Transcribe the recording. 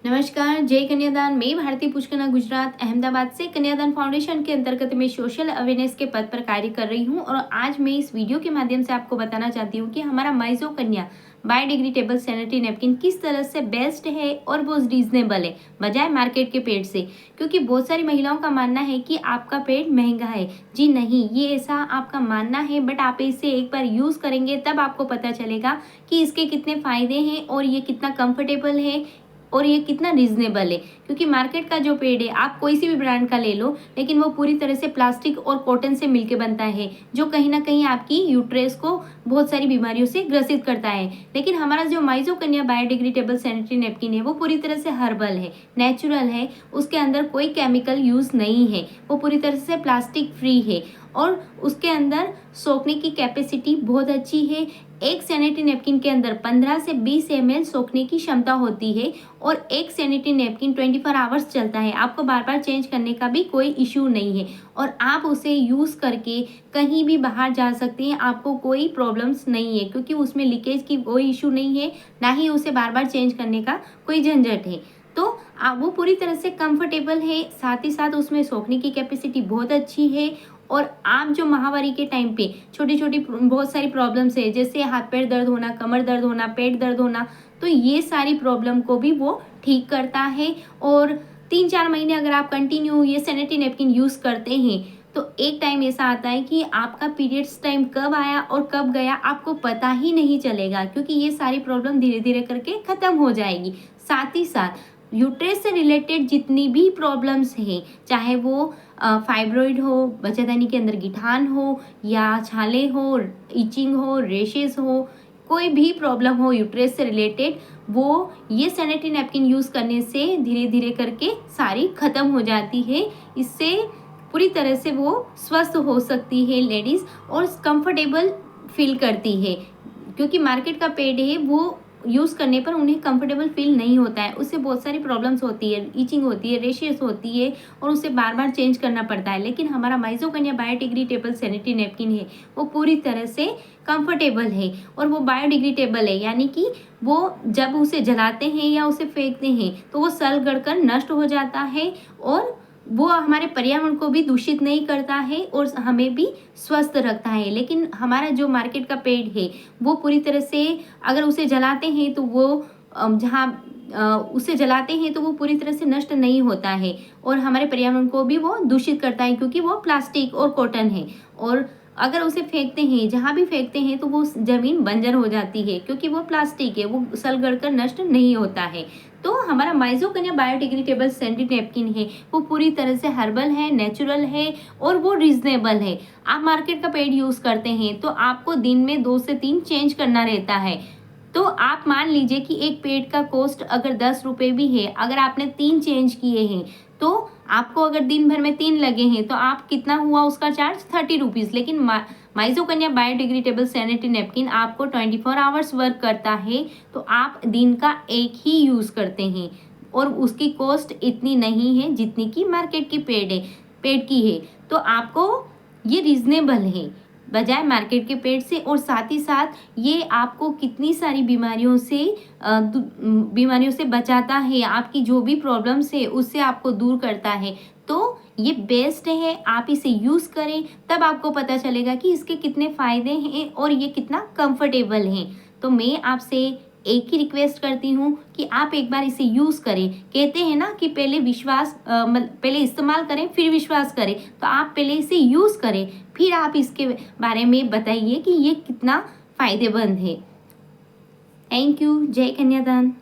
नमस्कार, जय कन्यादान। मैं भारती पुष्कना गुजरात अहमदाबाद से कन्यादान फाउंडेशन के अंतर्गत मैं सोशल अवेयरनेस के पद पर कार्य कर रही हूं और आज मैं इस वीडियो के माध्यम से आपको बताना चाहती हूं कि हमारा माइजो कन्या बायोडिग्रेडेबल सैनिटरी नैपकिन किस तरह से बेस्ट है और वो रीजनेबल है बजाय मार्केट के पेड़ से। क्योंकि बहुत सारी महिलाओं का मानना है कि आपका पेड़ महंगा है। जी नहीं, ये ऐसा आपका मानना है, बट आप इसे एक बार यूज़ करेंगे तब आपको पता चलेगा कि इसके कितने फ़ायदे हैं और ये कितना कंफर्टेबल है और ये कितना रीजनेबल है। क्योंकि मार्केट का जो पेड़ है आप कोई सी भी ब्रांड का ले लो, लेकिन वो पूरी तरह से प्लास्टिक और कॉटन से मिलके बनता है, जो कहीं ना कहीं आपकी यूट्रेस को बहुत सारी बीमारियों से ग्रसित करता है। लेकिन हमारा जो माइजो कन्या बायोडिग्रेडेबल सैनिटरी नैपकिन है वो पूरी तरह से हर्बल है, नेचुरल है, उसके अंदर कोई केमिकल यूज नहीं है, वो पूरी तरह से प्लास्टिक फ्री है और उसके अंदर सोखने की कैपेसिटी बहुत अच्छी है। एक सैनिटरी नैपकिन के अंदर 15 से 20 ml सोखने की क्षमता होती है और एक सैनिटरी नैपकिन 24 आवर्स चलता है। आपको बार बार चेंज करने का भी कोई इशू नहीं है और आप उसे यूज़ करके कहीं भी बाहर जा सकते हैं, आपको कोई प्रॉब्लम्स नहीं है क्योंकि उसमें लीकेज की कोई इशू नहीं है, ना ही उसे बार बार चेंज करने का कोई झंझट है। तो वो पूरी तरह से कंफर्टेबल है, साथ ही साथ उसमें सोखने की कैपेसिटी बहुत अच्छी है। और आप जो महावारी के टाइम पे छोटी छोटी बहुत सारी प्रॉब्लम्स है, जैसे हाथ पैर दर्द होना, कमर दर्द होना, पेट दर्द होना, तो ये सारी प्रॉब्लम को भी वो ठीक करता है। और 3-4 महीने अगर आप कंटिन्यू ये सैनिटरी नैपकिन यूज़ करते हैं तो एक टाइम ऐसा आता है कि आपका पीरियड्स टाइम कब आया और कब गया आपको पता ही नहीं चलेगा, क्योंकि ये सारी प्रॉब्लम धीरे धीरे करके ख़त्म हो जाएगी। साथ ही साथ यूट्रेस से रिलेटेड जितनी भी प्रॉब्लम्स हैं, चाहे वो फाइब्रॉइड हो, बच्चादानी के अंदर गिठान हो या छाले हो, इचिंग हो, रेशेस हो, कोई भी प्रॉब्लम हो यूट्रेस से रिलेटेड, वो ये सैनिटरी नैपकिन यूज़ करने से धीरे धीरे करके सारी ख़त्म हो जाती है। इससे पूरी तरह से वो स्वस्थ हो सकती है लेडीज़ और कंफर्टेबल फील करती है। क्योंकि मार्केट का पेड है वो यूज़ करने पर उन्हें कंफर्टेबल फील नहीं होता है, उससे बहुत सारी प्रॉब्लम्स होती है, ईचिंग होती है, रेशेस होती है और उसे बार बार चेंज करना पड़ता है। लेकिन हमारा माइजो कन्या बायोडिग्रेडेबल सैनिटरी नैपकिन है वो पूरी तरह से कंफर्टेबल है और वो बायोडिग्रेडेबल है, यानी कि वो जब उसे जलाते हैं या उसे फेंकते हैं तो वो सल गड़कर नष्ट हो जाता है और वो हमारे पर्यावरण को भी दूषित नहीं करता है और हमें भी स्वस्थ रखता है। लेकिन हमारा जो मार्केट का पेड़ है वो पूरी तरह से अगर उसे जलाते हैं तो वो उसे जलाते हैं तो वो पूरी तरह से नष्ट नहीं होता है और हमारे पर्यावरण को भी वो दूषित करता है, क्योंकि वो प्लास्टिक और कॉटन है। और अगर उसे फेंकते हैं, जहाँ भी फेंकते हैं, तो वो ज़मीन बंजर हो जाती है क्योंकि वो प्लास्टिक है, वो सलगड़ कर नष्ट नहीं होता है। तो हमारा माइजो कन्या बायोडिग्रेडेबल सैनिटरी नैपकिन है वो पूरी तरह से हर्बल है, नेचुरल है और वो रीजनेबल है। आप मार्केट का पेड यूज़ करते हैं तो आपको दिन में 2 से 3 चेंज करना रहता है। तो आप मान लीजिए कि एक पेड का कॉस्ट अगर 10 रुपये भी है, अगर आपने 3 चेंज किए हैं तो आपको अगर दिन भर में 3 लगे हैं तो आप कितना हुआ उसका चार्ज 30 रुपीज़। लेकिन माइजो कन्या बायोडिग्रेडेबल सैनिटरी नैपकिन आपको 24 आवर्स वर्क करता है, तो आप दिन का एक ही यूज़ करते हैं और उसकी कॉस्ट इतनी नहीं है जितनी कि मार्केट की पेड की है। तो आपको ये रीजनेबल है बजाय मार्केट के पेड़ से। और साथ ही साथ ये आपको कितनी सारी बीमारियों से बचाता है, आपकी जो भी प्रॉब्लम्स है उससे आपको दूर करता है। तो ये बेस्ट है, आप इसे यूज़ करें तब आपको पता चलेगा कि इसके कितने फ़ायदे हैं और ये कितना कंफर्टेबल है। तो मैं आपसे एक ही रिक्वेस्ट करती हूँ कि आप एक बार इसे यूज़ करें। कहते हैं ना कि पहले इस्तेमाल करें फिर विश्वास करें, तो आप पहले इसे यूज़ करें फिर आप इसके बारे में बताइए कि ये कितना फ़ायदेमंद है। Thank you. जय कन्यादान।